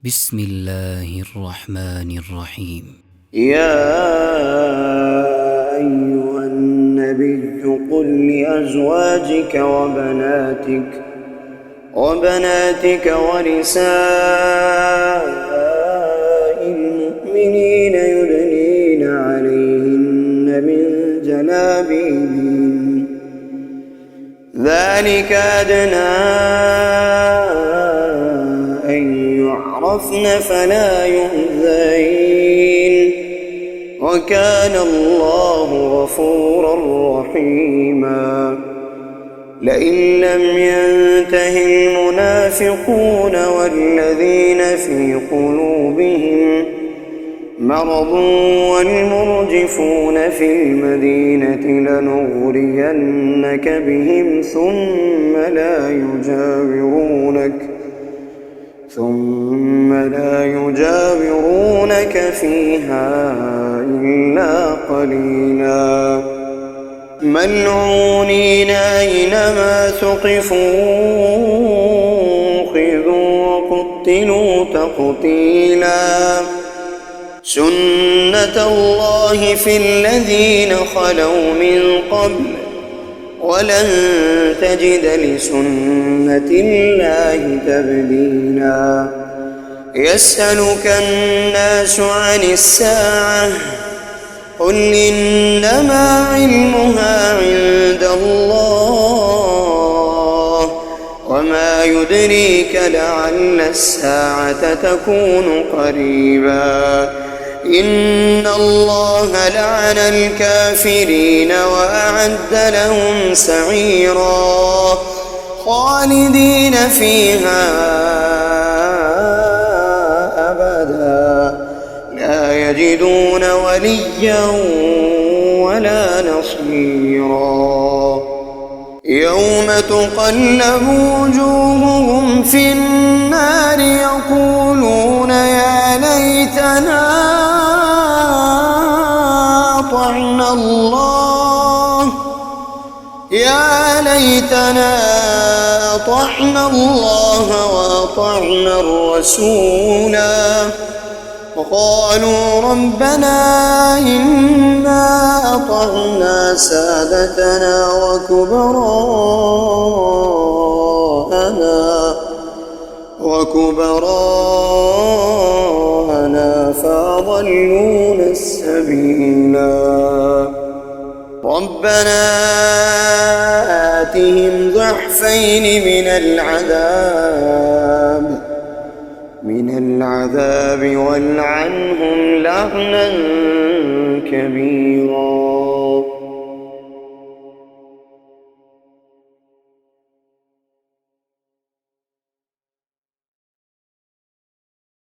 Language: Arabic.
بسم الله الرحمن الرحيم. يا أيها النبي قل لأزواجك وبناتك ونساء المؤمنين يدنين عليهن من جلابيبهن ذلك أدنى أن يعرفن فلا يؤذين وكان الله غفورا رحيما. لئن لم ينته المنافقون والذين في قلوبهم مرض والمرجفون في المدينة لنغرينك بهم ثم لا يجاورونك فيها إلا قليلا ملعونين أينما ثقفوا أخذوا وقتلوا تقتيلا. سنة الله في الذين خلوا من قبل ولن تجد لسنة الله تبديلا. يسألك الناس عن الساعة قل إنما علمها عند الله وما يدريك لعل الساعة تكون قريبا. إن الله لعن الكافرين وأعد لهم سعيرا خالدين فيها أبدا لا يجدون وليا ولا نصيرا. يوم تقلب وجوههم في النار يقولون يا ليتنا أطعنا الله وأطعنا الرسولا وقالوا ربنا إنا أطعنا سادتنا وكبراءنا فأضلونا السبيلا. ربنا آتهم ضعفين من العذاب والعنهم لعنا كبيرا.